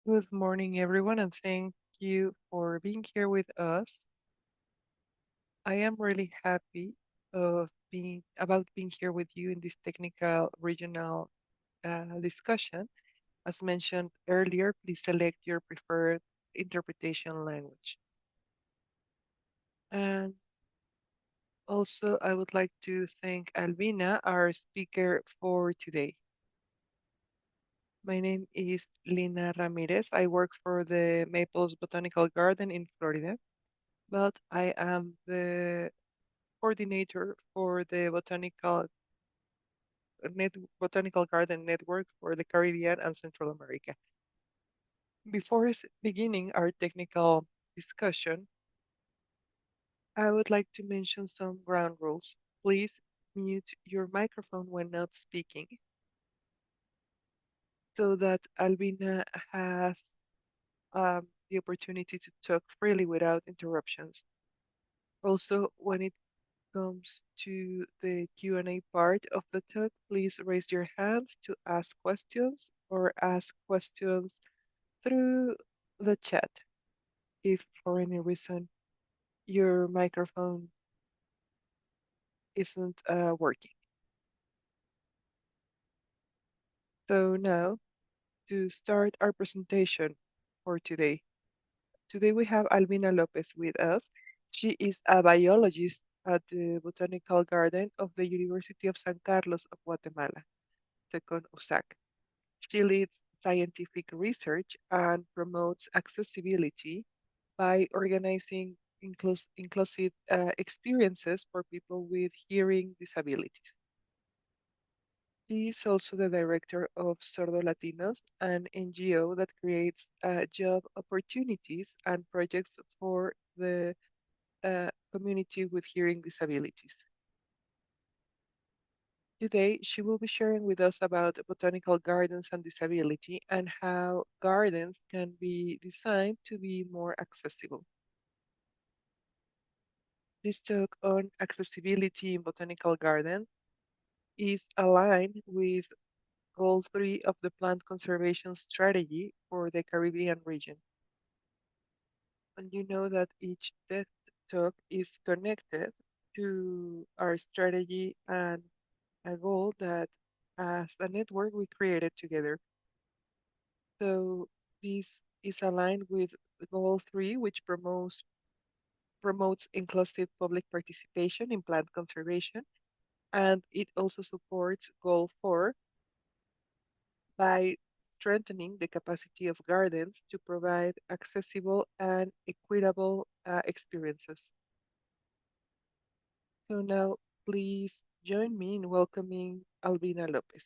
Good morning, everyone, and thank you for being here with us. I am really happy of being here with you in this technical regional discussion. As mentioned earlier, please select your preferred interpretation language. And also, I would like to thank Albina, our speaker for today. My name is Lina Ramirez. I work for the Maples Botanical Garden in Florida, but I am the coordinator for the Botanical Garden Network for the Caribbean and Central America. Before beginning our technical discussion, I would like to mention some ground rules. Please mute your microphone when not speaking so that Albina has the opportunity to talk freely without interruptions. Also, when it comes to the Q&A part of the talk, please raise your hand to ask questions or ask questions through the chat if for any reason your microphone isn't working. So now to start our presentation for today. Today we have Albina López with us. She is a biologist at the Botanical Garden of the University of San Carlos of Guatemala, second USAC. She leads scientific research and promotes accessibility by organizing inclusive experiences for people with hearing disabilities. She is also the director of Sordos Latinos, an NGO that creates job opportunities and projects for the community with hearing disabilities. Today, she will be sharing with us about botanical gardens and disability and how gardens can be designed to be more accessible. This talk on accessibility in botanical gardens is aligned with Goal 3 of the Plant Conservation Strategy for the Caribbean region. And you know that each TED Talk is connected to our strategy and a goal that as a network we created together. So this is aligned with Goal 3, which promotes inclusive public participation in plant conservation, and it also supports Goal 4 by strengthening the capacity of gardens to provide accessible and equitable experiences. So now, please join me in welcoming Albina López.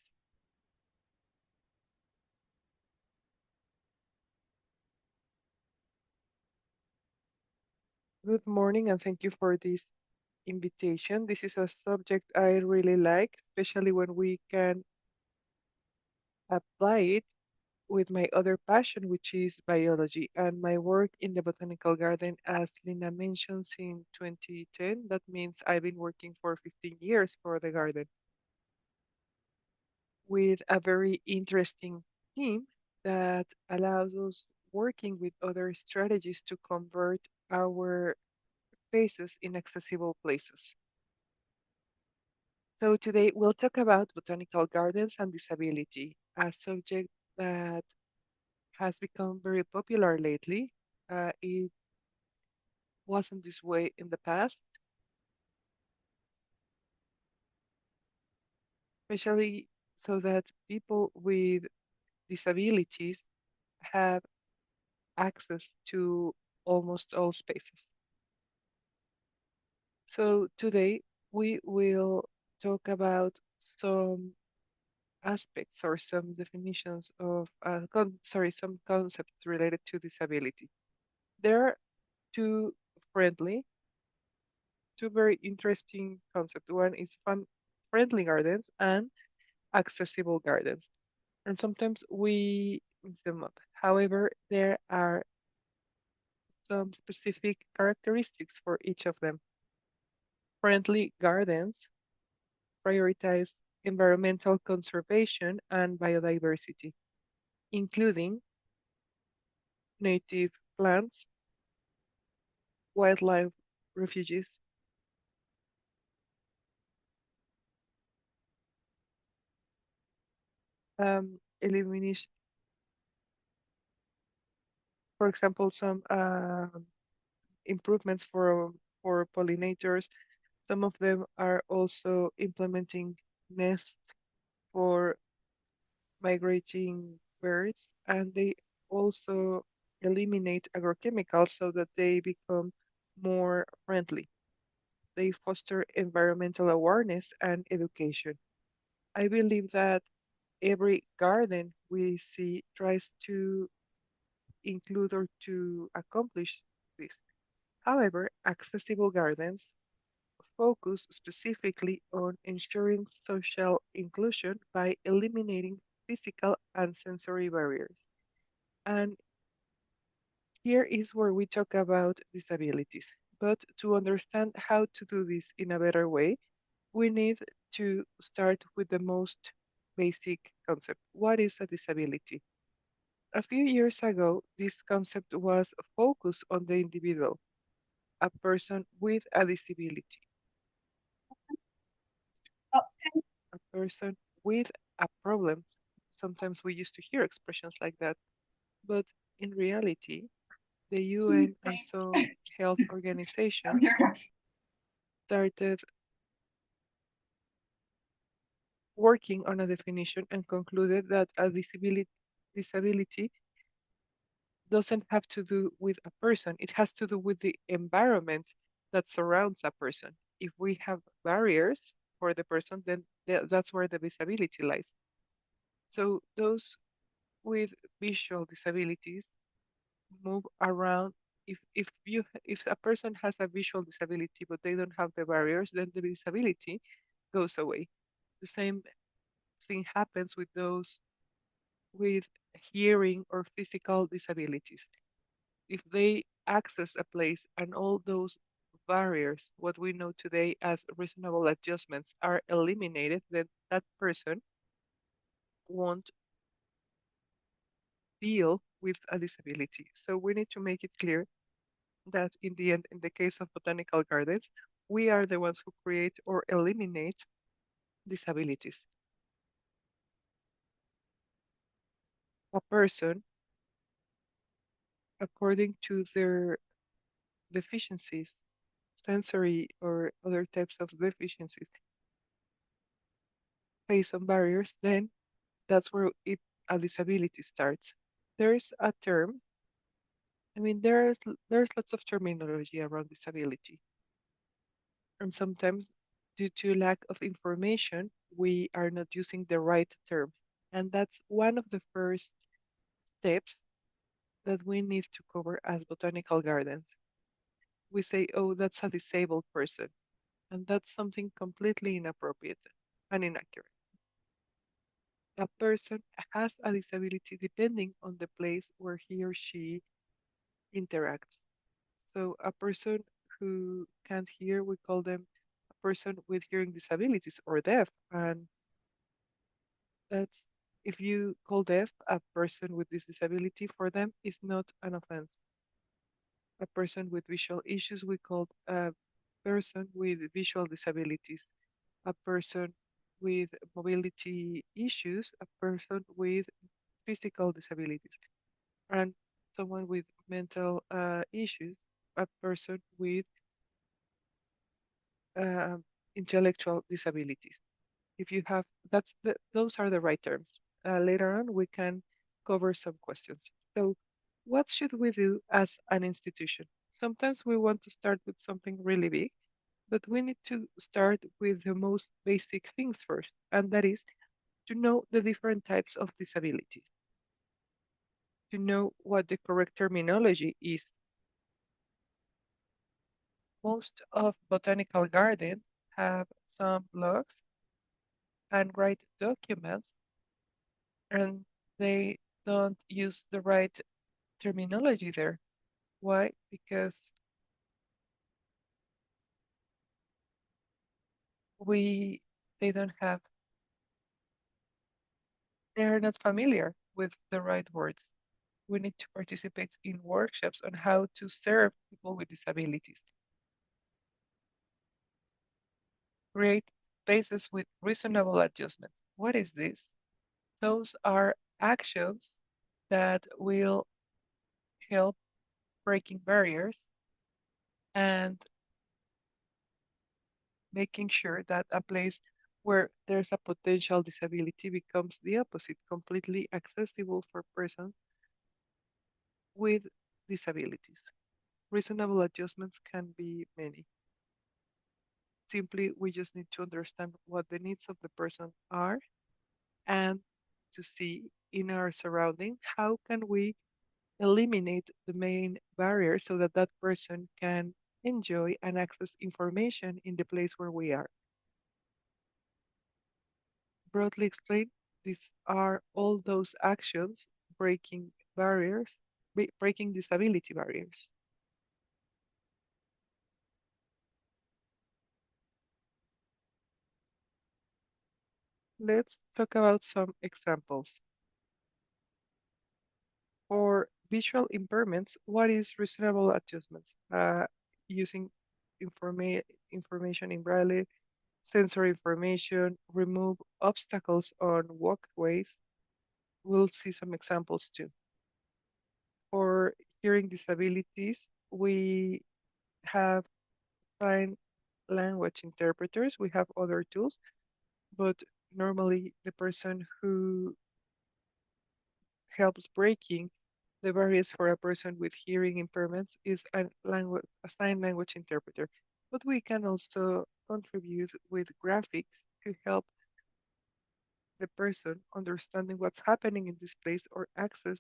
Good morning, and thank you for this invitation. This is a subject I really like, especially when we can apply it with my other passion, which is biology, and my work in the botanical garden, as Lina mentioned, in 2010. That means I've been working for 15 years for the garden with a very interesting team that allows us working with other strategies to convert our spaces in accessible places. So today we'll talk about botanical gardens and disability, a subject that has become very popular lately. It wasn't this way in the past, especially so that people with disabilities have access to almost all spaces. So today we will talk about some aspects or some definitions of, some concepts related to disability. There are two friendly, two very interesting concepts. One is friendly gardens and accessible gardens. And sometimes we mix them up. However, there are some specific characteristics for each of them. Friendly gardens prioritize environmental conservation and biodiversity, including native plants, wildlife refuges, elimination, for example, some improvements for pollinators. Some of them are also implementing nests for migrating birds, and they also eliminate agrochemicals so that they become more friendly. They foster environmental awareness and education. I believe that every garden we see tries to include or to accomplish this. However, accessible gardens focus specifically on ensuring social inclusion by eliminating physical and sensory barriers. And here is where we talk about disabilities. But to understand how to do this in a better way, we need to start with the most basic concept. What is a disability? A few years ago, this concept was focused on the individual, a person with a disability, a person with a problem. Sometimes we used to hear expressions like that, but in reality, the UN and some health organizations started working on a definition and concluded that a disability doesn't have to do with a person, it has to do with the environment that surrounds a person. If we have barriers for the person, then that's where the disability lies. So those with visual disabilities move around. If a person has a visual disability but they don't have the barriers, then the disability goes away. The same thing happens with those with hearing or physical disabilities. If they access a place and all those barriers, what we know today as reasonable adjustments, are eliminated, then that person won't deal with a disability. So we need to make it clear that in the end, in the case of botanical gardens, we are the ones who create or eliminate disabilities. A person, according to their deficiencies, sensory or other types of deficiencies, face some barriers, then that's where a disability starts. There's a term, I mean, there's lots of terminology around disability. And sometimes due to lack of information, we are not using the right term. And that's one of the first steps that we need to cover as botanical gardens. We say, oh, that's a disabled person. And that's something completely inappropriate and inaccurate. A person has a disability depending on the place where he or she interacts. So a person who can't hear, we call them a person with hearing disabilities or deaf. And that's, if you call deaf a person with this disability, for them is not an offense. A person with visual issues, we call a person with visual disabilities. A person with mobility issues, a person with physical disabilities, and someone with mental issues, a person with uh, intellectual disabilities. If you have, those are the right terms. Later on, we can cover some questions. So, what should we do as an institution? Sometimes we want to start with something really big, but we need to start with the most basic things first, and that is to know the different types of disabilities, to know what the correct terminology is. Most of botanical gardens have some blogs and write documents, and they don't use the right terminology there. Why? Because we they don't have they're not familiar with the right words. We need to participate in workshops on how to serve people with disabilities. Create spaces with reasonable adjustments. What is this? Those are actions that will help breaking barriers and making sure that a place where there's a potential disability becomes the opposite, completely accessible for persons with disabilities. Reasonable adjustments can be many. Simply, we just need to understand what the needs of the person are and to see in our surrounding how can we eliminate the main barrier so that that person can enjoy and access information in the place where we are. Broadly explained, these are all those actions breaking barriers, breaking disability barriers. Let's talk about some examples. For visual impairments, what is reasonable adjustments? Using information in Braille, sensory information, remove obstacles on walkways. We'll see some examples too. For hearing disabilities, we have sign language interpreters, we have other tools, but normally the person who helps breaking the barriers for a person with hearing impairments is a sign language interpreter. But we can also contribute with graphics to help the person understanding what's happening in this place or access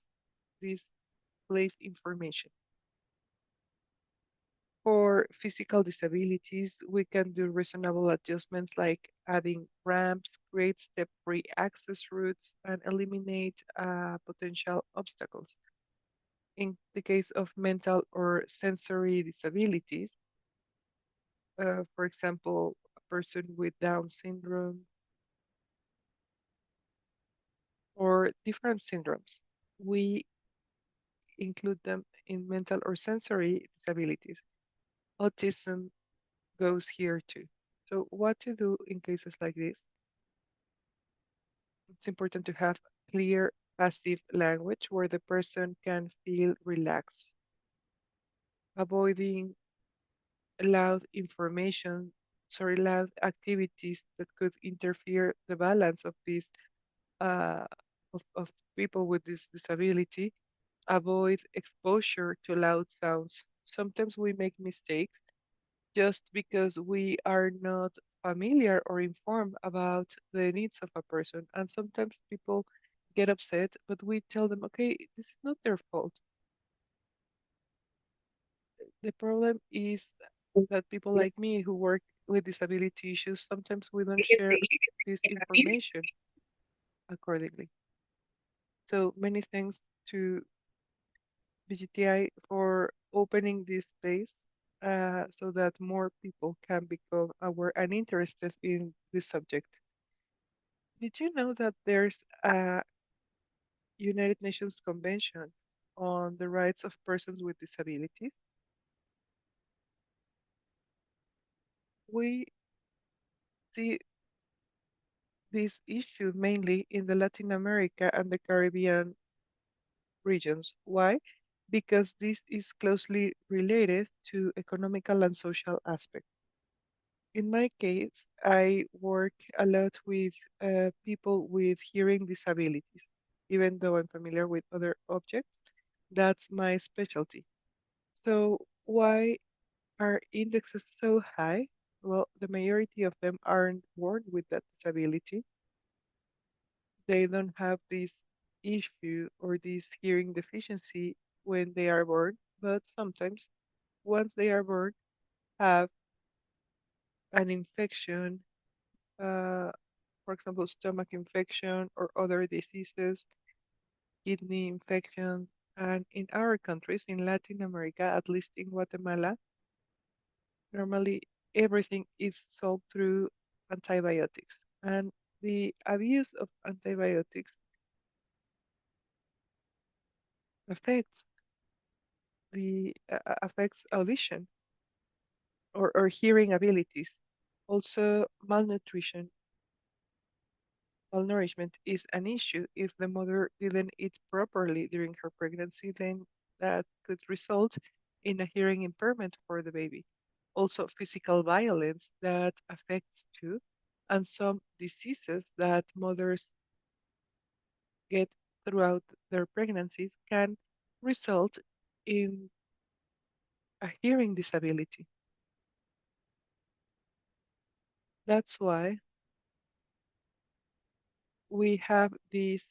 this place information. For physical disabilities, we can do reasonable adjustments like adding ramps, create step-free access routes, and eliminate potential obstacles. In the case of mental or sensory disabilities, for example, a person with Down syndrome or different syndromes, we include them in mental or sensory disabilities. Autism goes here too. So what to do in cases like this? It's important to have clear passive language where the person can feel relaxed, avoiding loud activities that could interfere the balance of these uh, of people with this disability. Avoid exposure to loud sounds. Sometimes we make mistakes just because we are not familiar or informed about the needs of a person. And sometimes people get upset, but we tell them, okay, this is not their fault. The problem is that people like me who work with disability issues, sometimes we don't share this information accordingly. So many thanks to BGTI for opening this space so that more people can become aware and interested in this subject. Did you know that there's a United Nations Convention on the rights of persons with disabilities? We see this issue mainly in the Latin America and the Caribbean regions. Why? Because this is closely related to economical and social aspects. In my case, I work a lot with people with hearing disabilities. Even though I'm familiar with other objects, that's my specialty. So why are indexes so high? Well, the majority of them aren't born with that disability. They don't have this issue or this hearing deficiency when they are born, but sometimes once they are born, have an infection, uh, for example, stomach infection or other diseases, kidney infections. And in our countries, in Latin America, at least in Guatemala, normally everything is solved through antibiotics. And the abuse of antibiotics affects affects audition or hearing abilities. Also, malnourishment is an issue. If the mother didn't eat properly during her pregnancy, then that could result in a hearing impairment for the baby. Also, physical violence that affects too, and some diseases that mothers get throughout their pregnancies can result in a hearing disability. That's why we have this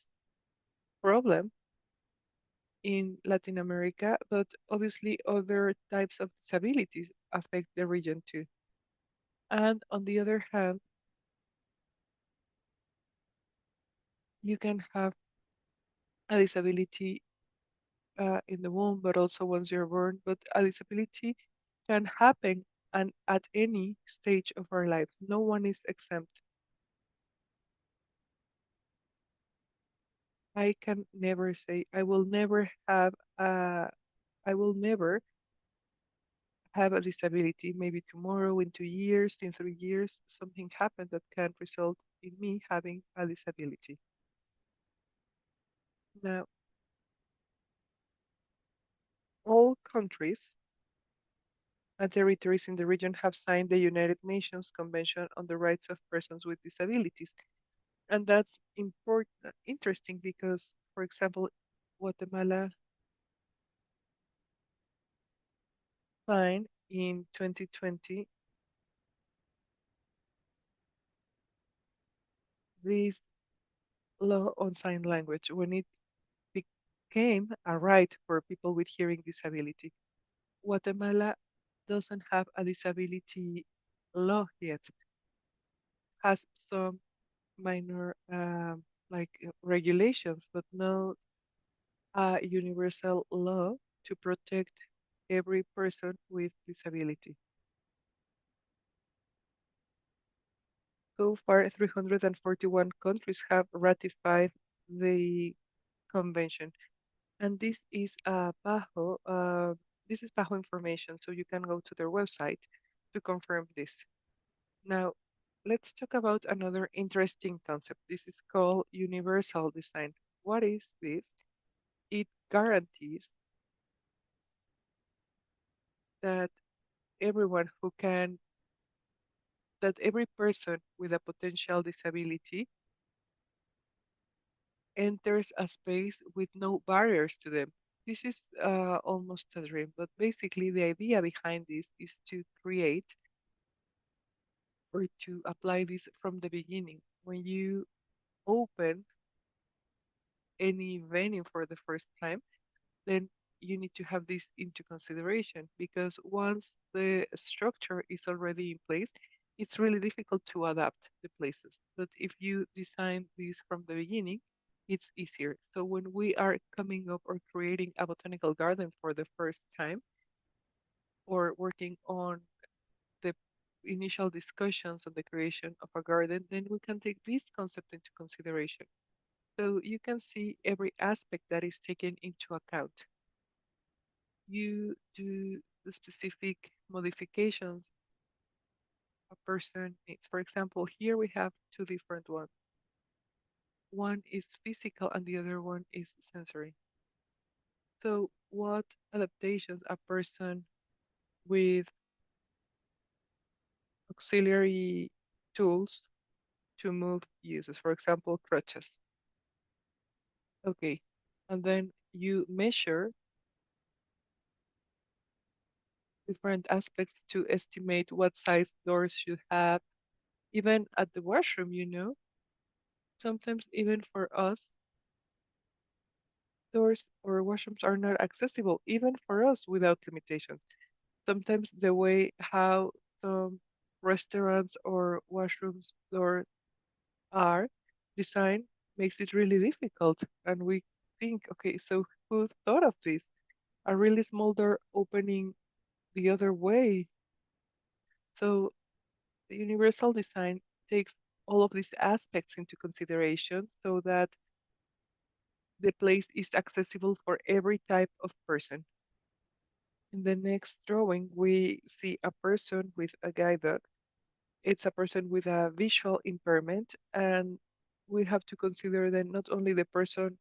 problem in Latin America, but obviously other types of disabilities affect the region too. And on the other hand, you can have a disability in the womb, but also once you're born. But a disability can happen and at any stage of our lives. No one is exempt. I can never say I will never have a disability. Maybe tomorrow, in 2 years, in 3 years, something happened that can result in me having a disability. Now, all countries and territories in the region have signed the United Nations Convention on the Rights of Persons with Disabilities. And that's interesting because, for example, Guatemala signed in 2020 this law on sign language when it became a right for people with hearing disability. Guatemala doesn't have a disability law yet, has some minor regulations, but no universal law to protect every person with disability. So far, 341 countries have ratified the convention, and this is Bajo information, so you can go to their website to confirm this. Now, let's talk about another interesting concept. This is called universal design. What is this? It guarantees that everyone who can, that every person with a potential disability enters a space with no barriers to them. This is almost a dream, but basically the idea behind this is to create or to apply this from the beginning. When you open any venue for the first time, then you need to have this into consideration because once the structure is already in place, it's really difficult to adapt the places. But if you design this from the beginning, it's easier. So when we are coming up or creating a botanical garden for the first time or working on the initial discussions on the creation of a garden, then we can take this concept into consideration. So you can see every aspect that is taken into account. You do the specific modifications a person needs. For example, here we have two different ones. One is physical and the other one is sensory. So what adaptations a person with auxiliary tools to move uses, for example, crutches. Okay, and then you measure different aspects to estimate what size doors should have. Even at the washroom, sometimes even for us, doors or washrooms are not accessible, even for us without limitations. Sometimes the way how some restaurants or washrooms doors are designed makes it really difficult. And we think, okay, so who thought of this? A really small door opening the other way. So the universal design takes all of these aspects into consideration so that the place is accessible for every type of person. In the next drawing, we see a person with a guide dog. It's a person with a visual impairment, and we have to consider that not only the person's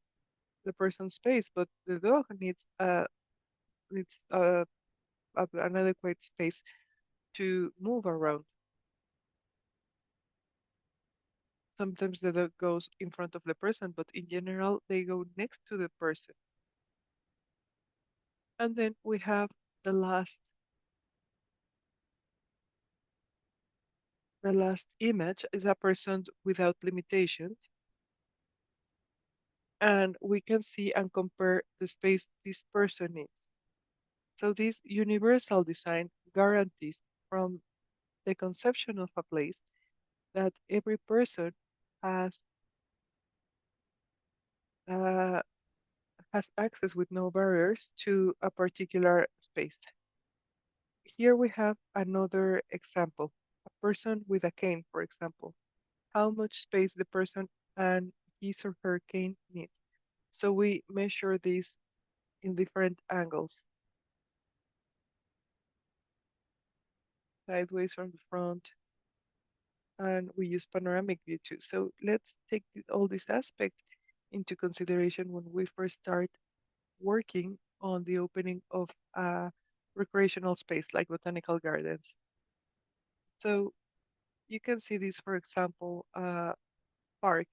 space, but the dog needs an adequate space to move around. Sometimes the dog goes in front of the person, but in general, they go next to the person. And then we have the last image is a person without limitations. And we can see and compare the space this person needs. So this universal design guarantees from the conception of a place that every person has uh, has access with no barriers to a particular space. Here we have another example, a person with a cane, for example, how much space the person and his or her cane needs. So we measure this in different angles, sideways from the front, and we use panoramic view too. So let's take all these aspects into consideration when we first start working on the opening of a recreational space like botanical gardens. So you can see this, for example, park,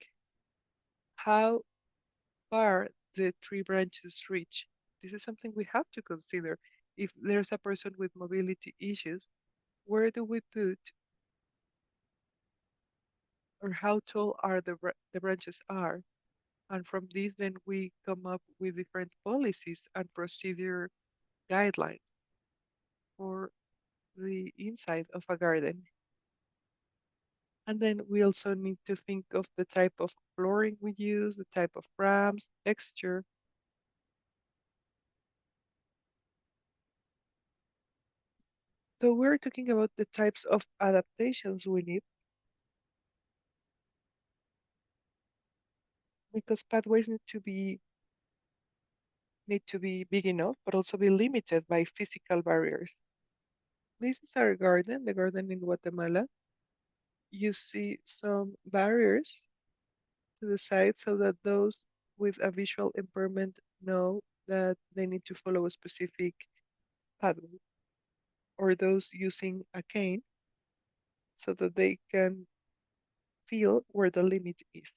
how far the tree branches reach. This is something we have to consider. If there's a person with mobility issues, where do we put or how tall are the branches are? And from this, then we come up with different policies and procedure guidelines for the inside of a garden. And then we also need to think of the type of flooring we use, the type of ramps, texture. So we're talking about the types of adaptations we because pathways need to be big enough, but also be limited by physical barriers. This is our garden, the garden in Guatemala. You see some barriers to the side so that those with a visual impairment know that they need to follow a specific pathway, or those using a cane so that they can feel where the limit is.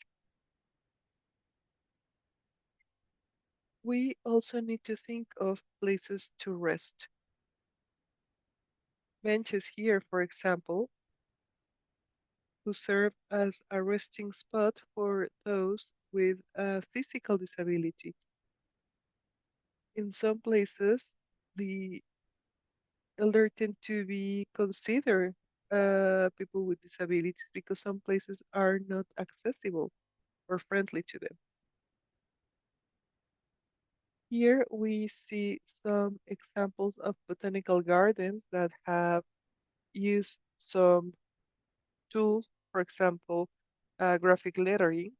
We also need to think of places to rest. Benches here, for example, who serve as a resting spot for those with a physical disability. In some places, the elder tend to be considered people with disabilities because some places are not accessible or friendly to them. Here we see some examples of botanical gardens that have used some tools, for example, graphic lettering.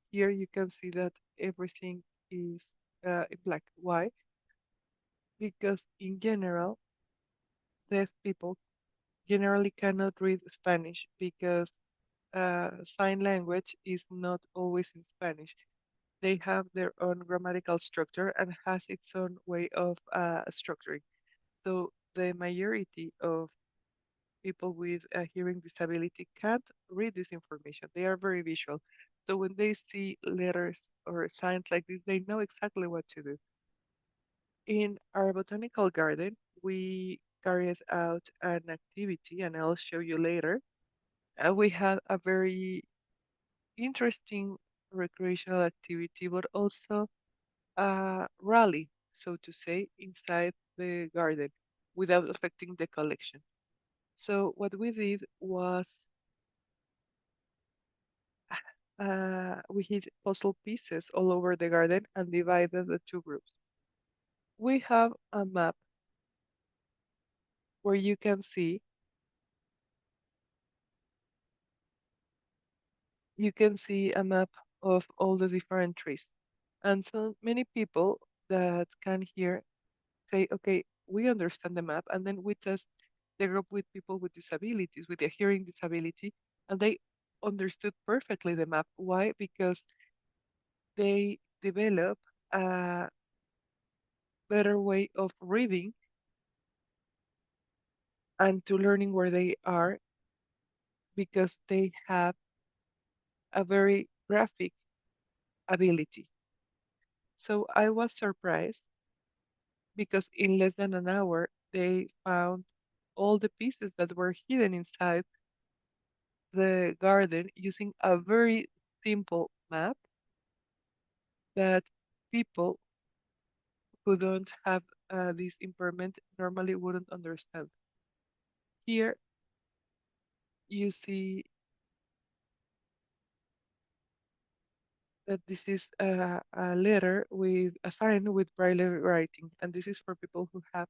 Here you can see that everything is in black. Why? Because in general, deaf people generally cannot read Spanish because sign language is not always in Spanish. They have their own grammatical structure and has its own way of structuring. So the majority of people with a hearing disability can't read this information. They are very visual. So when they see letters or signs like this, they know exactly what to do. In our botanical garden, we carried out an activity, and I'll show you later. We had a very interesting recreational activity, but also a rally, so to say, inside the garden without affecting the collection. So what we did was we hid puzzle pieces all over the garden and divided the two groups. We have a map where you can see a map of all the different trees. And so many people that can hear say, okay, we understand the map, and then we test the group with people with disabilities, with a hearing disability, and they understood perfectly the map. Why? Because they develop a better way of reading and to learning where they are because they have a very graphic ability. So I was surprised because in less than an hour, they found all the pieces that were hidden inside the garden using a very simple map that people who don't have this impairment normally wouldn't understand. Here you see that this is a letter with a sign with braille writing, and this is for people who have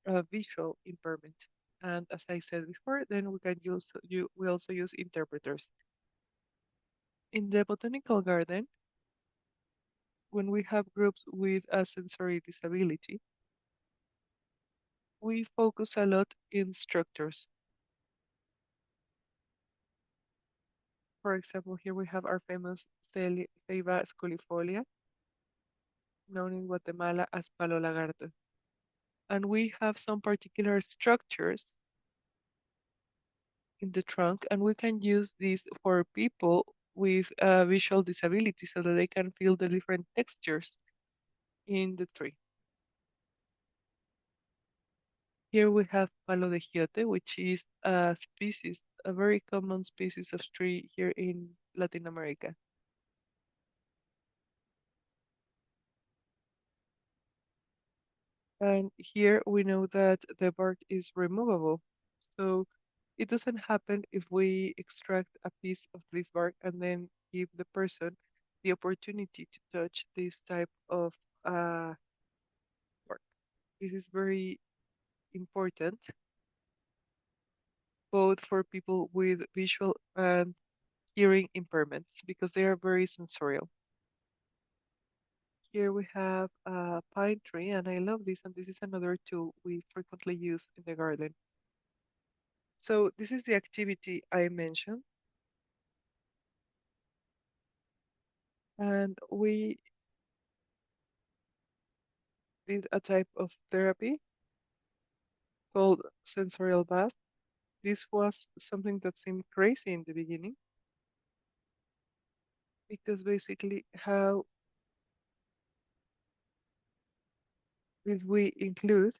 a visual impairment. And as I said before, then we can use we also use interpreters. In the botanical garden, when we have groups with a sensory disability, we focus a lot in structures. For example, here we have our famous Ceiba sculifolia, known in Guatemala as palo lagarto. And we have some particular structures in the trunk, and we can use this for people with visual disability so that they can feel the different textures in the tree. Here we have palo de giote, which is a species, a very common species of tree here in Latin America. And here we know that the bark is removable. So it doesn't happen if we extract a piece of this bark and then give the person the opportunity to touch this type of bark. This is very important, both for people with visual and hearing impairments, because they are very sensorial. Here we have a pine tree, and I love this, and this is another tool we frequently use in the garden. So this is the activity I mentioned, and we did a type of therapy called sensorial bath. This was something that seemed crazy in the beginning because basically how did we include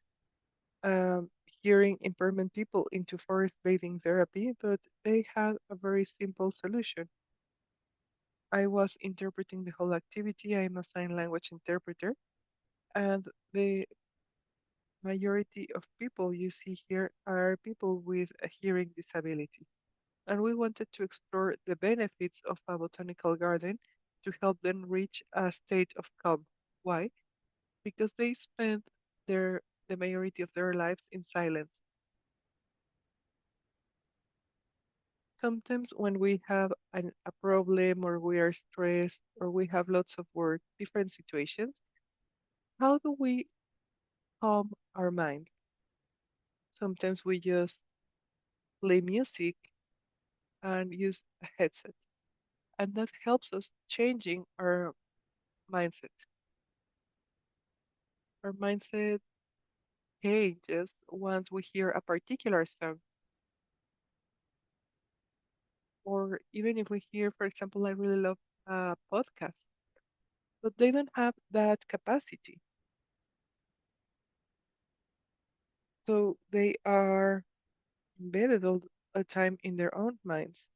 um, hearing impairment people into forest bathing therapy, but they had a very simple solution. I was interpreting the whole activity. I'm a sign language interpreter, and the majority of people you see here are people with a hearing disability. And we wanted to explore the benefits of a botanical garden to help them reach a state of calm. Why? Because they spend the majority of their lives in silence. Sometimes when we have a problem or we are stressed or we have lots of work, different situations, how do we calm our mind? Sometimes we just play music and use a headset, and that helps us changing our mindset. Our mindset changes once we hear a particular song, or even if we hear, for example, I really love a podcast, but they don't have that capacity. So they are embedded all the time in their own minds.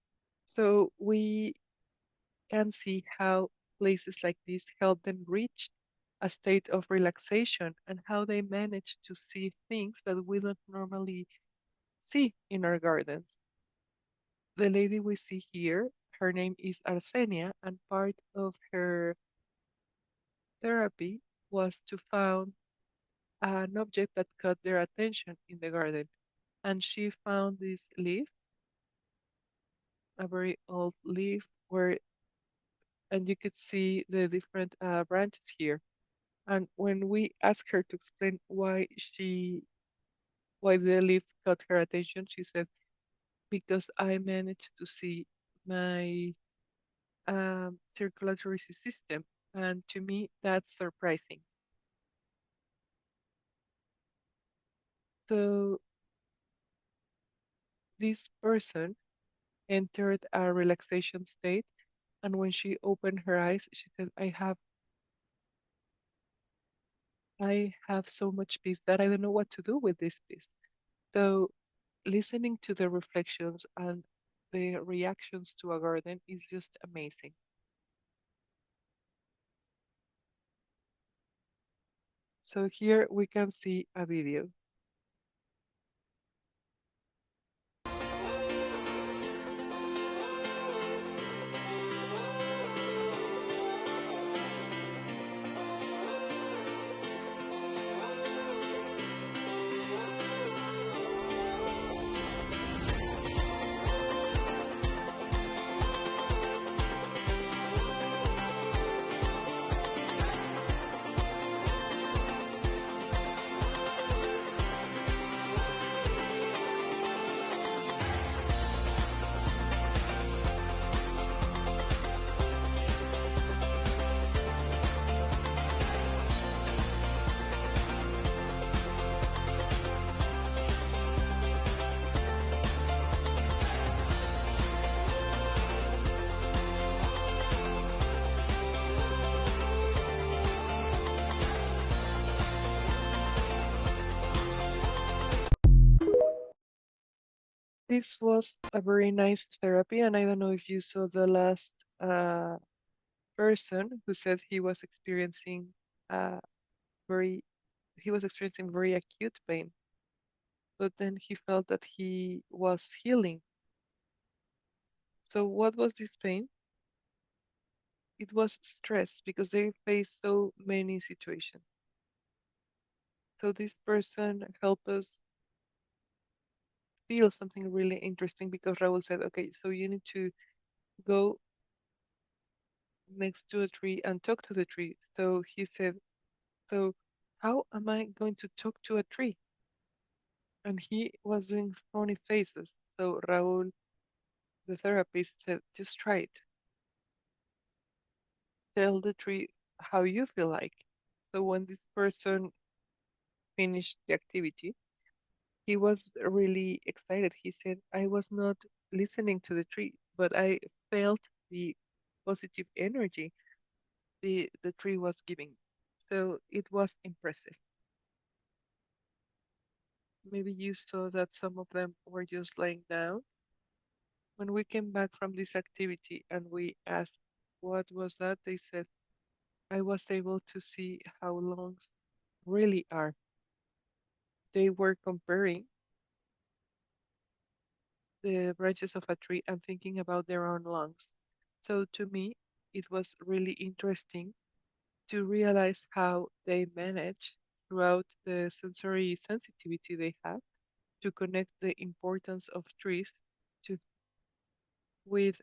So we can see how places like this help them reach a state of relaxation and how they manage to see things that we don't normally see in our gardens. The lady we see here, her name is Arsenia, and part of her therapy was to find an object that caught their attention in the garden. And she found this leaf, a very old leaf, where and you could see the different branches here. And when we asked her to explain why the leaf caught her attention, she said, because I managed to see my circulatory system. And to me, that's surprising. So this person entered a relaxation state. And when she opened her eyes, she said, I have so much peace that I don't know what to do with this peace. So listening to the reflections and the reactions to a garden is just amazing. So here we can see a video. This was a very nice therapy, and I don't know if you saw the last person who said uh, very he was experiencing very acute pain, but then he felt that he was healing. So what was this pain? It was stress because they faced so many situations. So this person helped us feel something really interesting because Raul said, okay, so you need to go next to a tree and talk to the tree. So he said, so how am I going to talk to a tree? And he was doing funny faces. So Raul, the therapist, said, just try it. Tell the tree how you feel like. So when this person finished the activity, he was really excited. He said, I was not listening to the tree, but I felt the positive energy the tree was giving. So it was impressive. Maybe you saw that some of them were just laying down. When we came back from this activity and we asked what was that, they said, I was able to see how lungs really are. They were comparing the branches of a tree and thinking about their own lungs. So to me, it was really interesting to realize how they manage throughout the sensory sensitivity they have to connect the importance of trees to with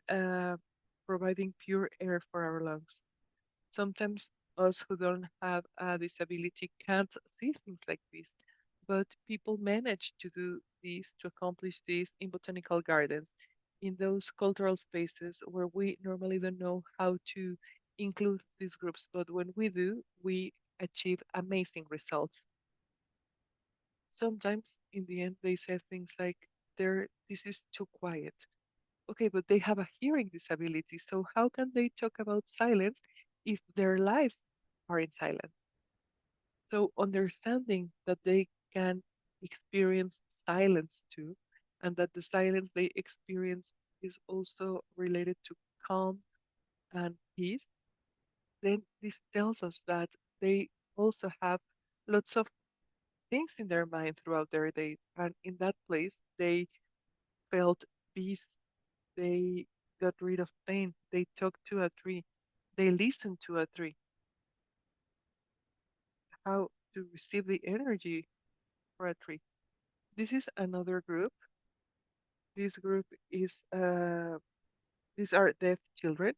providing pure air for our lungs. Sometimes us who don't have a disability can't see things like this, but people manage to do this, to accomplish this in botanical gardens, in those cultural spaces where we normally don't know how to include these groups, but when we do, we achieve amazing results. Sometimes in the end they say things like, this is too quiet. Okay, but they have a hearing disability, so how can they talk about silence if their lives are in silence? So understanding that they can experience silence too, and that the silence they experience is also related to calm and peace, then this tells us that they also have lots of things in their mind throughout their day. And in that place, they felt peace. They got rid of pain. They talked to a tree. They listened to a tree. How to receive the energy for a tree. This is another group. This group is these are deaf children.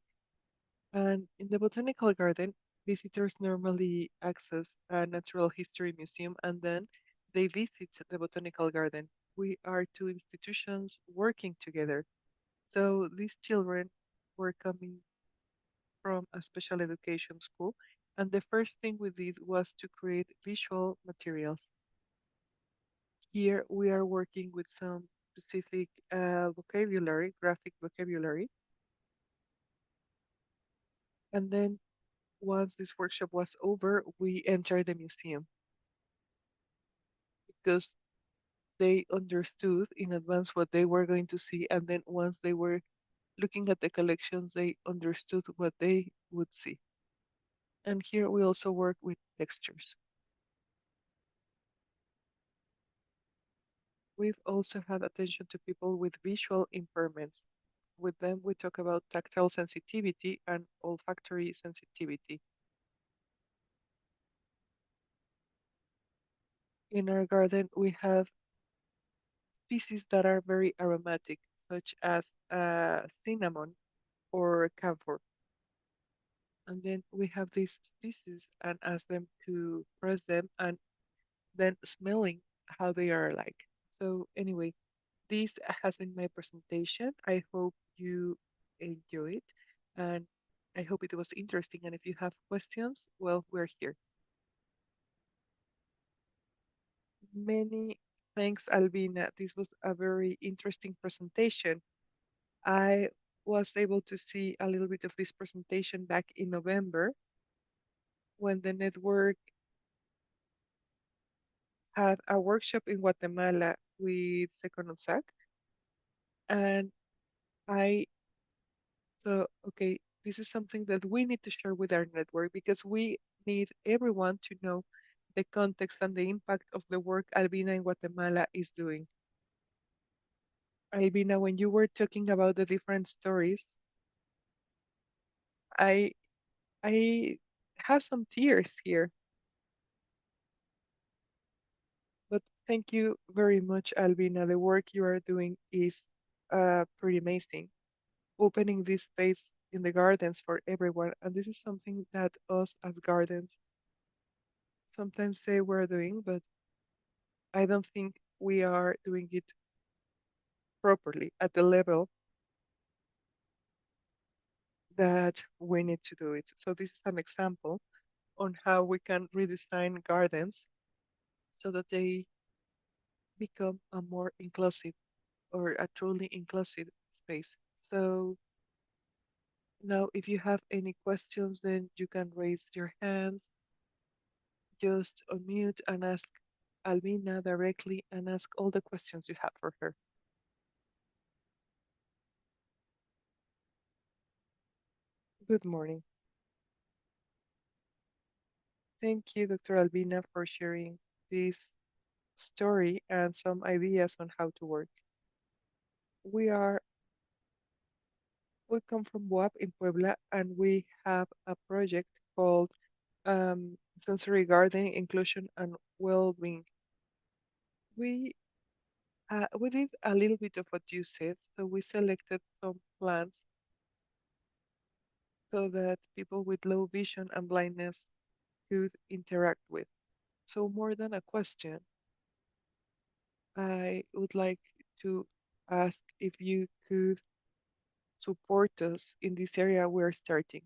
And in the Botanical Garden, visitors normally access a natural history museum and then they visit the Botanical Garden. We are two institutions working together. So these children were coming from a special education school, and the first thing we did was to create visual materials. Here we are working with some specific vocabulary, graphic vocabulary, and then once this workshop was over, we entered the museum because they understood in advance what they were going to see, and then once they were looking at the collections, they understood what they would see. And here we also work with textures. We've also had attention to people with visual impairments. With them, we talk about tactile sensitivity and olfactory sensitivity. In our garden, we have species that are very aromatic, such as cinnamon or camphor. And then we have these species and ask them to press them and then smelling how they are like. So anyway, this has been my presentation. I hope you enjoy it and I hope it was interesting. And if you have questions, well, we're here. Many thanks, Albina. This was a very interesting presentation. I was able to see a little bit of this presentation back in November when the network had a workshop in Guatemala with Second USAC. And I thought, okay, this is something that we need to share with our network because we need everyone to know the context and the impact of the work Albina in Guatemala is doing. Albina, when you were talking about the different stories, I I have some tears here. But thank you very much, Albina. The work you are doing is pretty amazing. Opening this space in the gardens for everyone. And this is something that us as gardens sometimes say we're doing, but I don't think we are doing it properly at the level that we need to do it. So this is an example on how we can redesign gardens so that they become a more inclusive or a truly inclusive space. So now if you have any questions, then you can raise your hand, just unmute and ask Albina directly and ask all the questions you have for her. Good morning. Thank you, Dr. Albina, for sharing this story and some ideas on how to work. We are we come from BUAP in Puebla and we have a project called Sensory Gardening, Inclusion and Well-being. We did a little bit of what you said, so we selected some plants so that people with low vision and blindness could interact with. So more than a question, I would like to ask if you could support us in this area we're starting.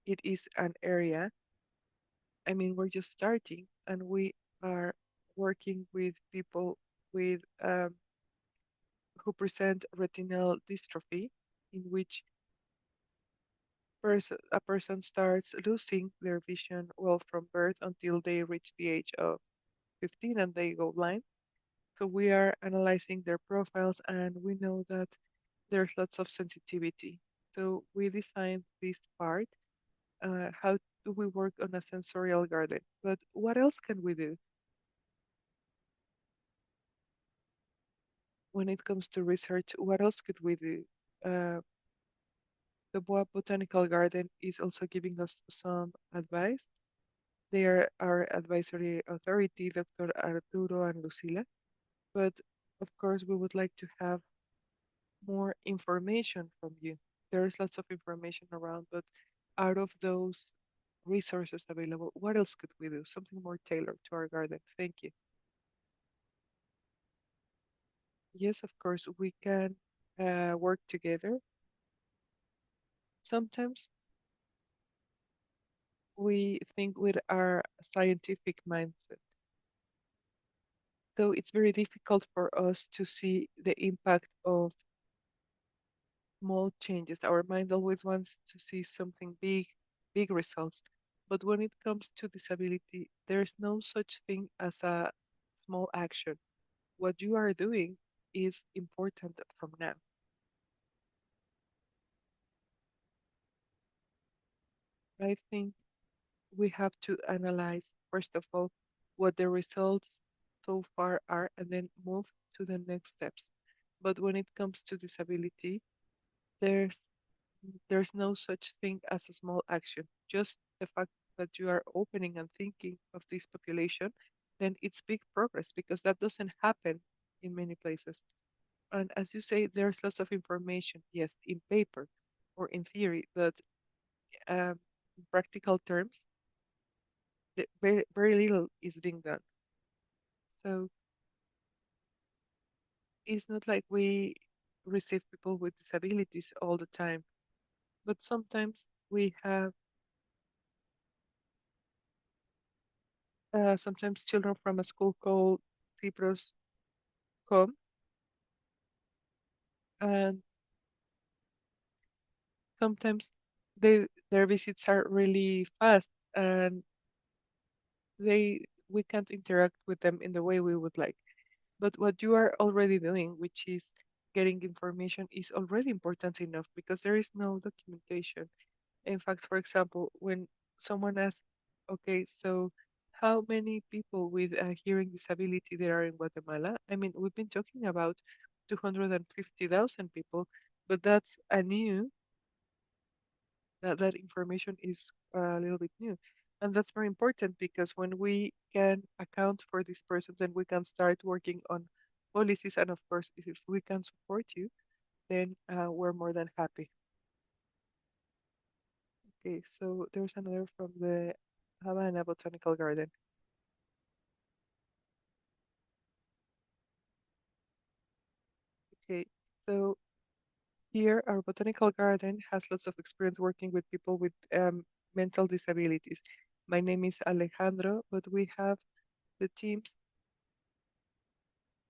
It is an area, I mean, we're just starting and we are working with people with who present retinal dystrophy, in which a person starts losing their vision well from birth until they reach the age of 15 and they go blind. So we are analyzing their profiles and we know that there's lots of sensitivity. So we designed this part. How do we work on a sensorial garden? But what else can we do when it comes to research? What else could we do? Uh, the Botanical Garden is also giving us some advice. They are our advisory authority, Dr. Arturo and Lucila. But of course, we would like to have more information from you. There's lots of information around, but out of those resources available, what else could we do? Something more tailored to our garden. Thank you. Yes, of course, we can work together. Sometimes we think with our scientific mindset. So it's very difficult for us to see the impact of small changes. Our mind always wants to see something big, big results. But when it comes to disability, there's no such thing as a small action. What you are doing is important from now. I think we have to analyze, first of all, what the results so far are and then move to the next steps. But when it comes to disability, there's there's no such thing as a small action. Just the fact that you are opening and thinking of this population, then it's big progress because that doesn't happen in many places. And as you say, there's lots of information, yes, in paper or in theory, but in practical terms, very, very little is being done. So it's not like we receive people with disabilities all the time, but sometimes we have sometimes children from a school called Cipros come, and sometimes their visits are really fast, and they we can't interact with them in the way we would like. But what you are already doing, which is getting information, is already important enough because there is no documentation. In fact, for example, when someone asks, okay, so how many people with a hearing disability there are in Guatemala? I mean, we've been talking about 250,000 people, but that's a new, that information is a little bit new. And that's very important because when we can account for this person, then we can start working on policies. And of course, if we can support you, then we're more than happy. Okay, so there's another from the Havana Botanical Garden. Okay, so here our botanical garden has lots of experience working with people with mental disabilities. My name is Alejandro, but we have the teams,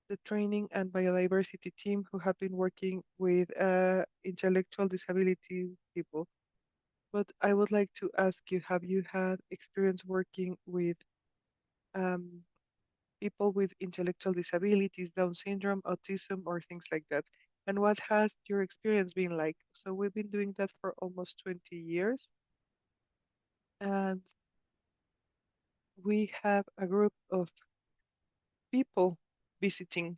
the training and biodiversity team who have been working with intellectual disability people. But I would like to ask you, have you had experience working with um, people with intellectual disabilities, Down syndrome, autism, or things like that? And what has your experience been like? So we've been doing that for almost 20 years, and we have a group of people visiting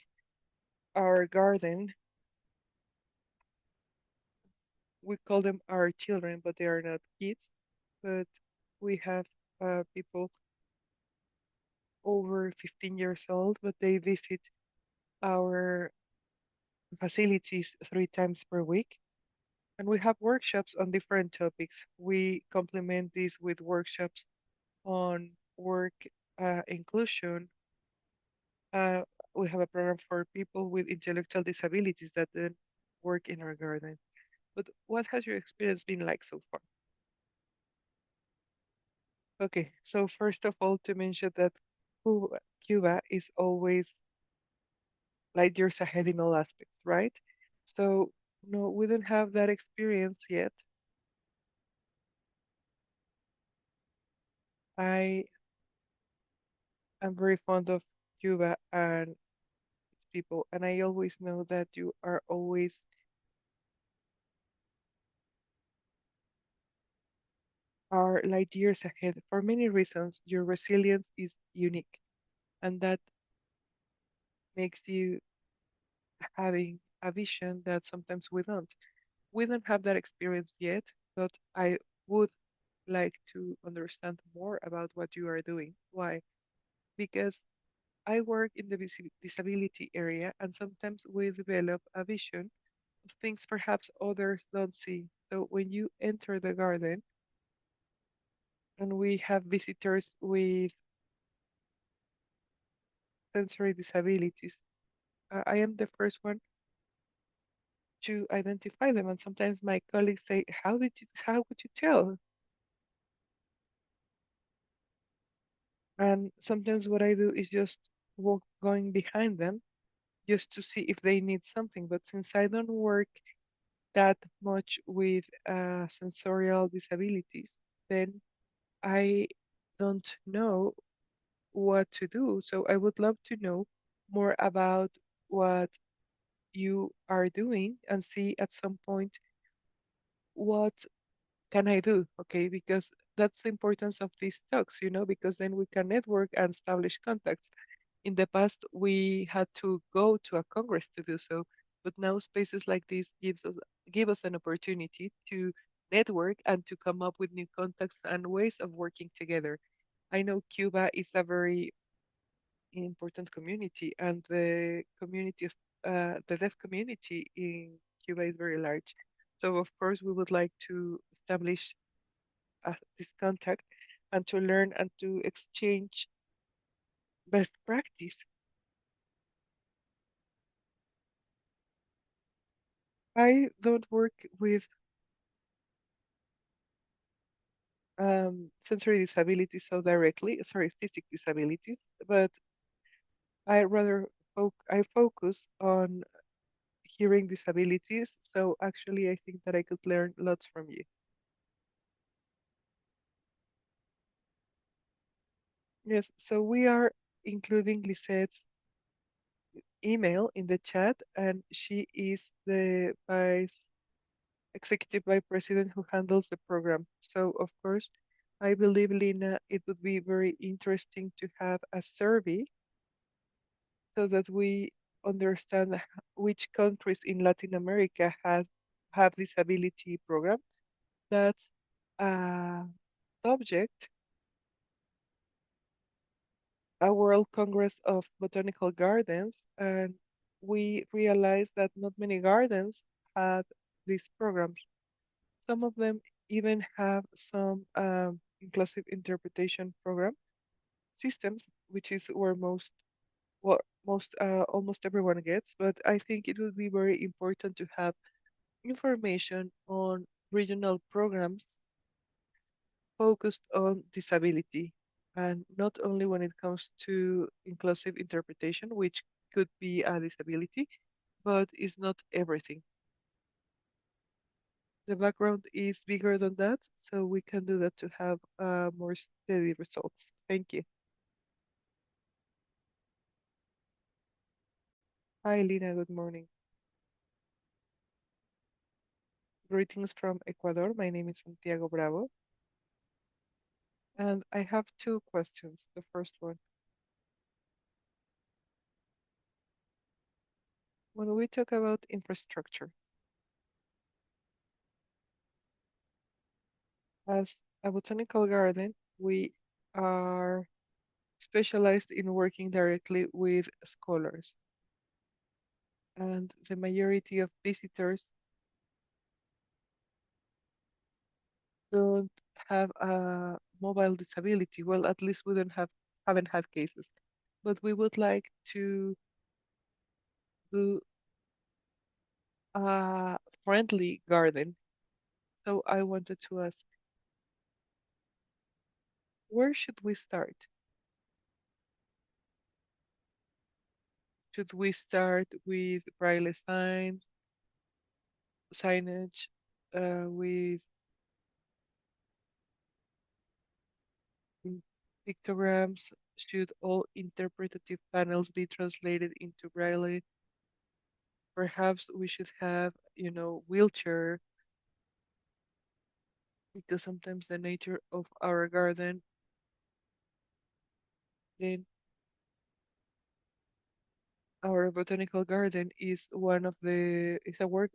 our garden. We call them our children, but they are not kids. But we have people over 15 years old, but they visit our facilities 3 times per week. And we have workshops on different topics. We complement this with workshops on work inclusion. Uh, we have a program for people with intellectual disabilities that then work in our garden. But what has your experience been like so far? Okay, so first of all, to mention that Cuba is always light years ahead in all aspects, right? So, no, we don't have that experience yet. I am very fond of Cuba and its people, and I always know that you are always are light years ahead. For many reasons, your resilience is unique, and that makes you having a vision that sometimes we don't. We don't have that experience yet, but I would like to understand more about what you are doing. Why? Because I work in the disability area, and sometimes we develop a vision of things perhaps others don't see. So when you enter the garden, and we have visitors with sensory disabilities. I am the first one to identify them, and sometimes my colleagues say, how would you tell?" And sometimes what I do is just walk going behind them just to see if they need something. But since I don't work that much with sensorial disabilities, then I don't know what to do. So I would love to know more about what you are doing and see at some point what can I do, okay? Because that's the importance of these talks, because then we can network and establish contacts. In the past, we had to go to a congress to do so, but now spaces like this give us an opportunity to network and to come up with new contacts and ways of working together. I know Cuba is a very important community, and the deaf community in Cuba is very large. So of course, we would like to establish this contact and to learn and to exchange best practice. I don't work with sensory disabilities so directly, sorry, physical disabilities, but I focus on hearing disabilities. So actually, I think that I could learn lots from you. Yes, so we are including Lisette's email in the chat, and she is the executive vice president who handles the program. So, of course, I believe, Lina, it would be very interesting to have a survey so that we understand which countries in Latin America have disability program. That's a subject, a World Congress of Botanical Gardens, and we realized that not many gardens have these programs. Some of them even have some inclusive interpretation program systems, which is where most almost everyone gets. But I think it would be very important to have information on regional programs focused on disability, and not only when it comes to inclusive interpretation, which could be a disability, but is not everything. The background is bigger than that, so we can do that to have more steady results. Thank you. Hi, Lina. Good morning. Greetings from Ecuador. My name is Santiago Bravo, and I have two questions. The first one, when we talk about infrastructure, as a botanical garden, we are specialized in working directly with scholars, and the majority of visitors don't have a mobile disability. Well, at least we don't haven't had cases, but we would like to do a friendly garden. So I wanted to ask, where should we start? Should we start with braille signage, with pictograms? Should all interpretative panels be translated into braille? Perhaps we should have, wheelchair, because sometimes the nature of our garden, then our botanical garden is a work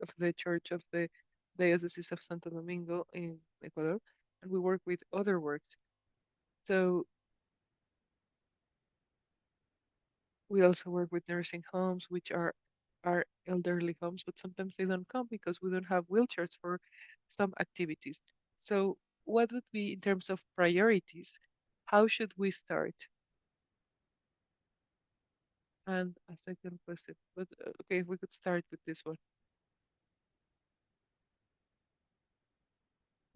of the Church of the Diocese of Santo Domingo in Ecuador, and we work with other works. So we also work with nursing homes, which are elderly homes, but sometimes they don't come because we don't have wheelchairs for some activities. So what would be in terms of priorities? How should we start? And a second question, but okay, we could start with this one.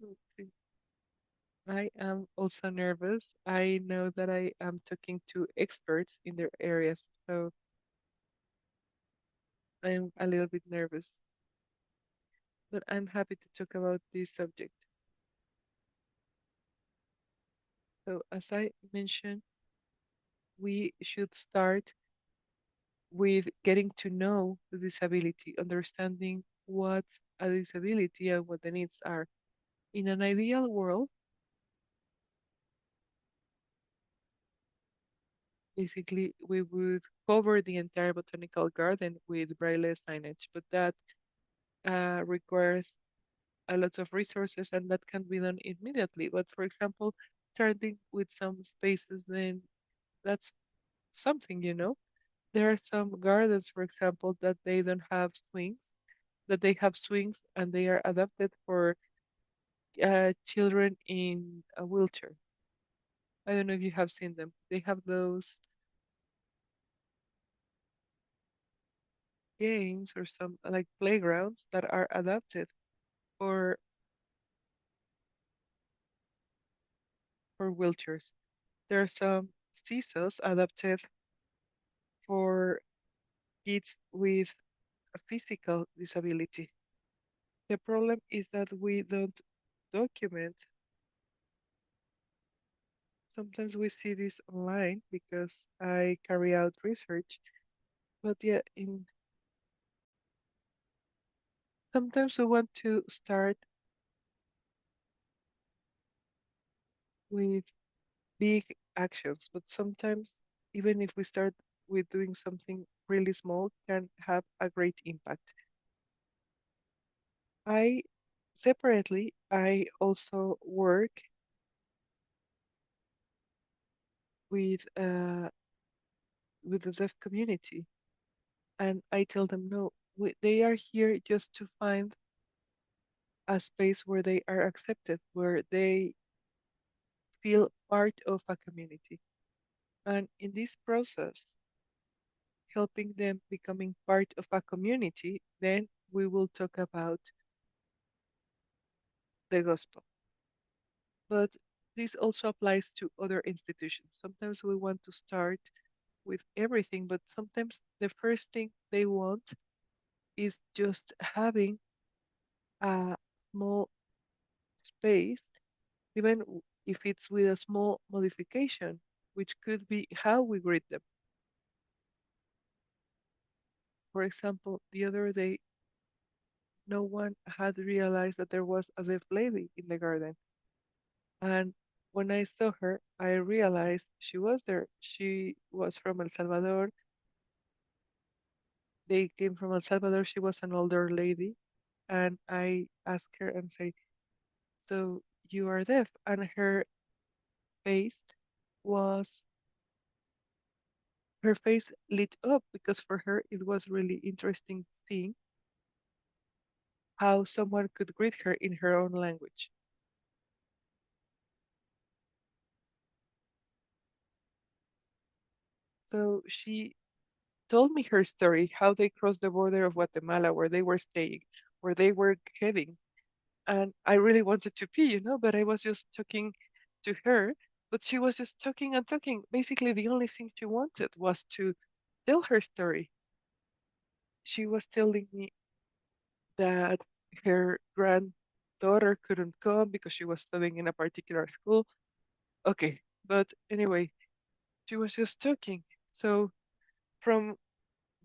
Let's see. I am also nervous. I know that I am talking to experts in their areas, so I'm a little bit nervous, but I'm happy to talk about this subject. So, as I mentioned, we should start with getting to know the disability, understanding what's a disability and what the needs are. In an ideal world, basically, we would cover the entire botanical garden with braille signage, but that requires a lot of resources and that can be done immediately. But for example, starting with some spaces, then that's something, you know. There are some gardens, for example, that they don't have swings, that they have swings and they are adapted for children in a wheelchair. I don't know if you have seen them. They have those games or some like playgrounds that are adapted for wheelchairs. There are some CISOs adapted for kids with a physical disability. The problem is that we don't document. Sometimes we see this online because I carry out research, but yeah, in sometimes we want to start with big actions, but sometimes even if we start with doing something really small can have a great impact. I separately, I also work with the deaf community, and I tell them no, they are here just to find a space where they are accepted, where they feel part of a community. And in this process, helping them becoming part of a community, then we will talk about the gospel. But this also applies to other institutions. Sometimes we want to start with everything, but sometimes the first thing they want is just having a small space, even if it's with a small modification, which could be how we greet them. For example, the other day, no one had realized that there was a deaf lady in the garden. And when I saw her, I realized she was there. She was from El Salvador. They came from El Salvador. She was an older lady. And I asked her and say, so you are deaf? And her face was, her face lit up because for her it was really interesting seeing how someone could greet her in her own language. So she told me her story, how they crossed the border of Guatemala, where they were staying, where they were heading. And I really wanted to pee, you know, but I was just talking to her. But she was just talking and talking. Basically, the only thing she wanted was to tell her story. She was telling me that her granddaughter couldn't come because she was studying in a particular school. Okay, but anyway, she was just talking. So from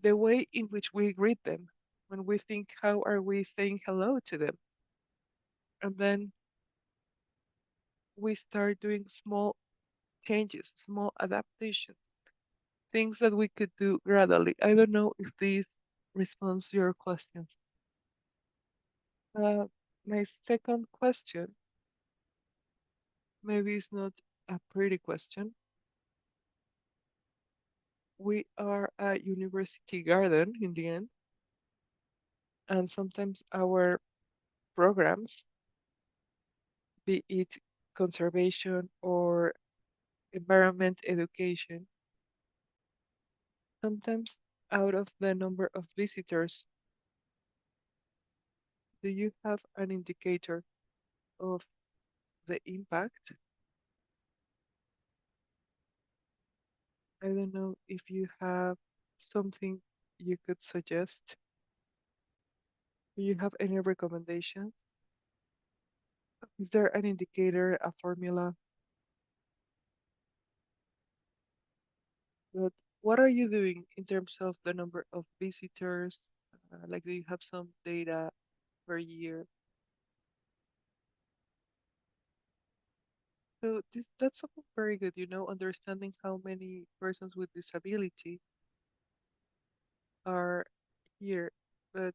the way in which we greet them, when we think, how are we saying hello to them? And then we start doing small changes, small adaptations, things that we could do gradually. I don't know if this responds to your question. Uh, my second question, maybe it's not a pretty question. We are a university garden in the end, and sometimes our programs be it conservation or environment education. Sometimes out of the number of visitors, do you have an indicator of the impact? I don't know if you have something you could suggest. Do you have any recommendations? Is there an indicator, a formula? But what are you doing in terms of the number of visitors? Like, do you have some data per year? So that's something very good, understanding how many persons with disability are here. But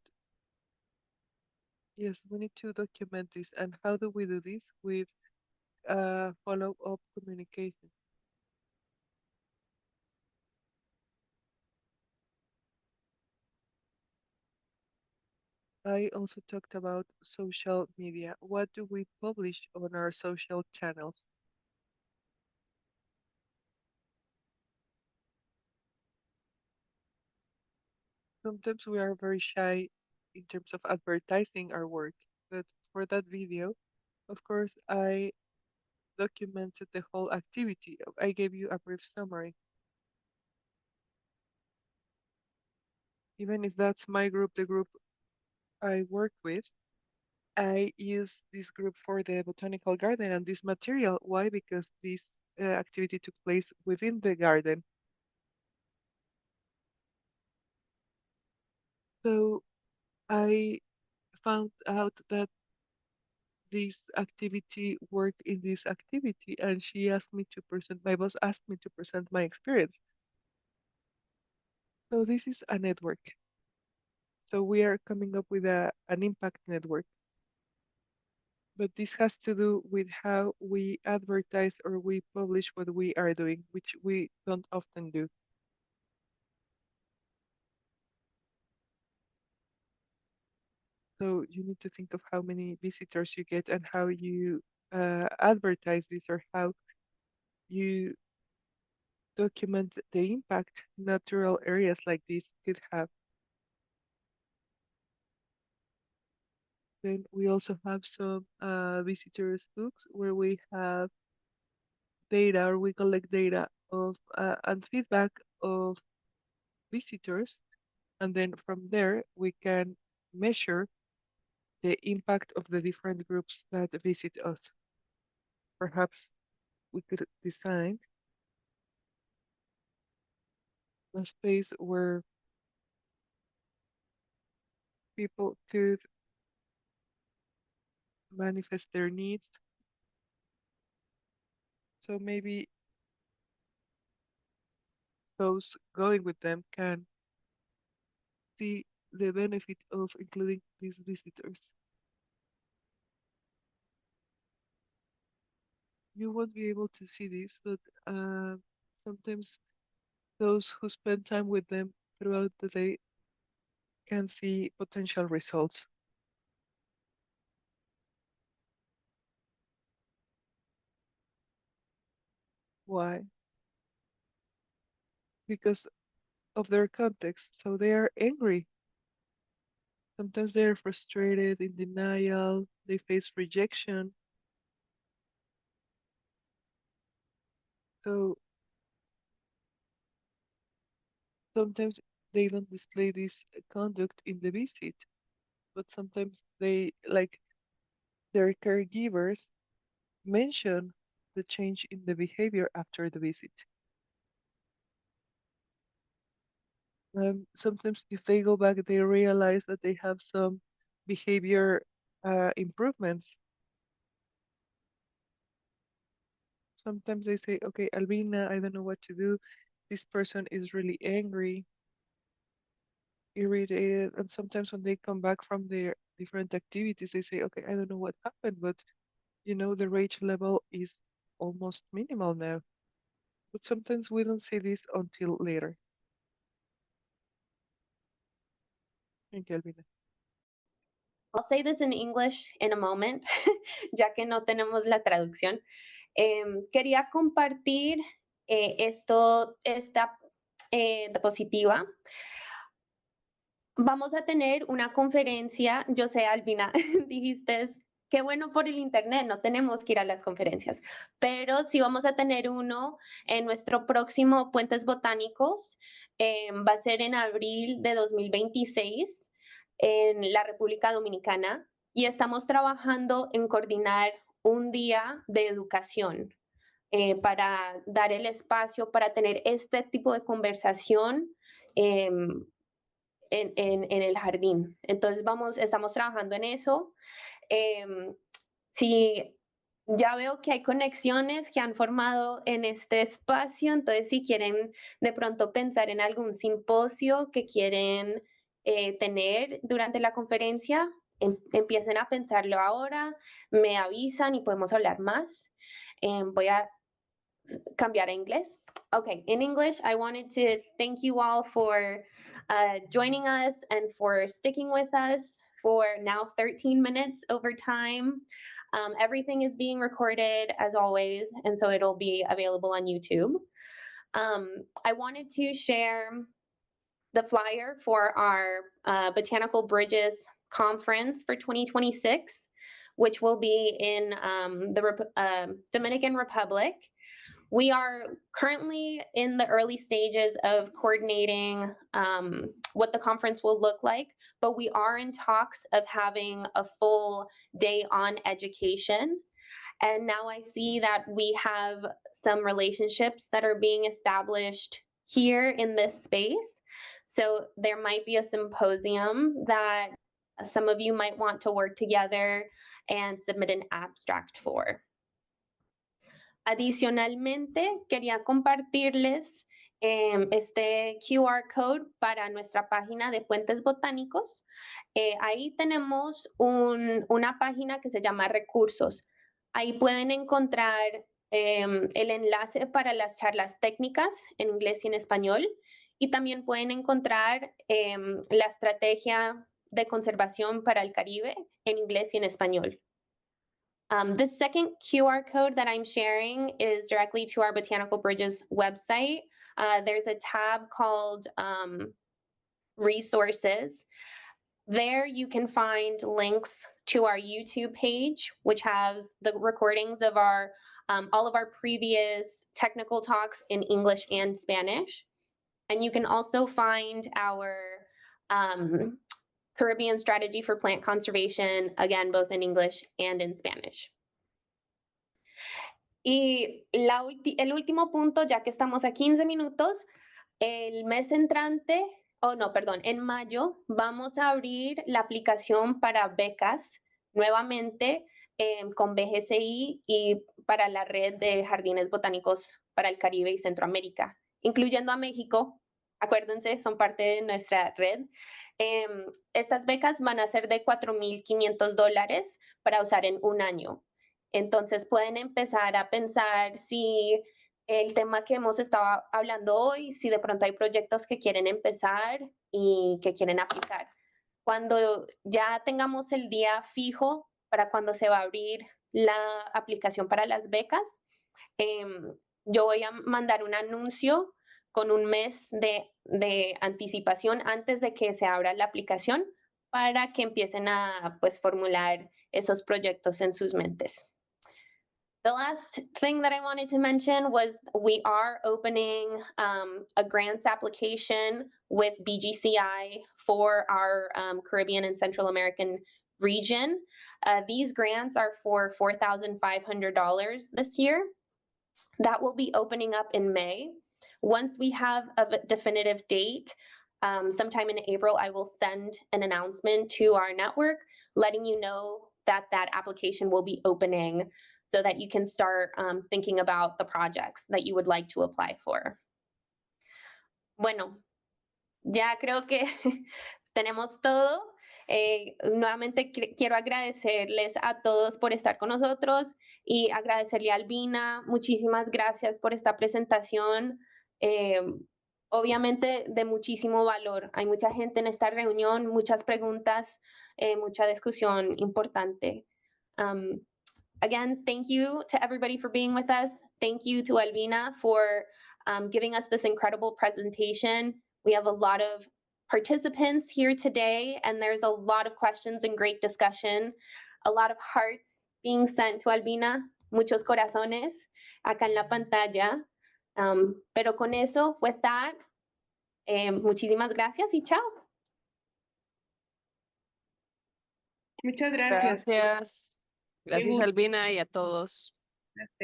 yes, we need to document this. And how do we do this? With follow-up communication. I also talked about social media. What do we publish on our social channels? Sometimes we are very shy in terms of advertising our work, but for that video, of course, I documented the whole activity. I gave you a brief summary. Even if that's my group, the group I work with, I use this group for the Botanical Garden and this material. Why? Because this activity took place within the garden. So I found out that this activity work in this activity, and she asked me to present, my boss asked me to present my experience. So this is a network. So we are coming up with an impact network. But this has to do with how we advertise or we publish what we are doing, which we don't often do. So you need to think of how many visitors you get and how you advertise this or how you document the impact natural areas like this could have. Then we also have some visitors books where we have data or we collect data of and feedback of visitors. And then from there, we can measure the impact of the different groups that visit us. Perhaps we could design a space where people could manifest their needs. So maybe those going with them can see the benefit of including these visitors. You won't be able to see this, but sometimes those who spend time with them throughout the day can see potential results. Why? Because of their context. So they are angry. Sometimes they're frustrated, in denial, they face rejection. So sometimes they don't display this conduct in the visit, but sometimes they, like their caregivers, mention the change in the behavior after the visit. And sometimes if they go back, they realize that they have some behavior improvements. Sometimes they say, okay, Albina, I don't know what to do. This person is really angry, irritated. And sometimes when they come back from their different activities, they say, okay, I don't know what happened, but the rage level is almost minimal now. But sometimes we don't see this until later. Thank you, Albina. I'll say this in English in a moment, ya que no tenemos la traducción. Quería compartir esta diapositiva. Vamos a tener una conferencia, yo sé, Albina, dijiste, qué bueno por el internet, no tenemos que ir a las conferencias, pero sí vamos a tener uno en nuestro próximo Puentes Botánicos, va a ser en abril de 2026 en la República Dominicana y estamos trabajando en coordinar un día de educación para dar el espacio para tener este tipo de conversación. En el jardín. Entonces estamos trabajando en eso. Si ya veo que hay conexiones que han formado en este espacio, entonces si quieren de pronto pensar en algún simposio que quieren tener durante la conferencia, empiecen a pensarlo ahora, me avisan y podemos hablar más. Voy a cambiar a inglés. Okay, in English, I wanted to thank you all for joining us and for sticking with us for now 13 minutes over time. Everything is being recorded as always, and so it'll be available on YouTube. I wanted to share the flyer for our Botanical Bridges conference for 2026, which will be in the Dominican Republic. We are currently in the early stages of coordinating what the conference will look like, but we are in talks of having a full day on education. And now I see that we have some relationships that are being established here in this space. So there might be a symposium that some of you might want to work together and submit an abstract for. Adicionalmente, quería compartirles este QR code para nuestra página de Puentes Botánicos. Ahí tenemos una página que se llama Recursos. Ahí pueden encontrar el enlace para las charlas técnicas en inglés y en español. Y también pueden encontrar la estrategia de conservación para el Caribe en inglés y en español. The second QR code that I'm sharing is directly to our Botanical Bridges website. There's a tab called Resources. There you can find links to our YouTube page, which has the recordings of all of our previous technical talks in English and Spanish. And you can also find our Caribbean Strategy for Plant Conservation, again, both in English and in Spanish. Y el último punto, ya que estamos a 15 minutos, el mes entrante, en mayo, vamos a abrir la aplicación para becas nuevamente con BGCI y para la red de jardines botánicos para el Caribe y Centroamérica, incluyendo a México. Acuérdense, son parte de nuestra red. Estas becas van a ser de $4,500 para usar en un año. Entonces pueden empezar a pensar si el tema que hemos estado hablando hoy, si de pronto hay proyectos que quieren empezar y que quieren aplicar. Cuando ya tengamos el día fijo para cuando se va a abrir la aplicación para las becas, yo voy a mandar un anuncio con un mes de anticipación antes de que se abra la aplicación para que empiecen a formular esos proyectos en sus mentes. The last thing that I wanted to mention was we are opening a grants application with BGCI for our Caribbean and Central American region. These grants are for $4,500 this year. That will be opening up in May. Once we have a definitive date, sometime in April, I will send an announcement to our network letting you know that that application will be opening so that you can start thinking about the projects that you would like to apply for. Bueno, ya creo que tenemos todo. Nuevamente quiero agradecerles a todos por estar con nosotros y agradecerle a Albina. Muchísimas gracias por esta presentación. obviamente de muchísimo valor. Hay mucha gente en esta reunión, muchas preguntas, mucha discusión importante. Again, thank you to everybody for being with us. Thank you to Albina for giving us this incredible presentation. We have a lot of participants here today, and there's a lot of questions and great discussion. A lot of hearts being sent to Albina, muchos corazones acá en la pantalla. Pero con eso, with that, muchísimas gracias y chao. Muchas gracias. Gracias. Qué Gracias, gusto. Albina, y a todos.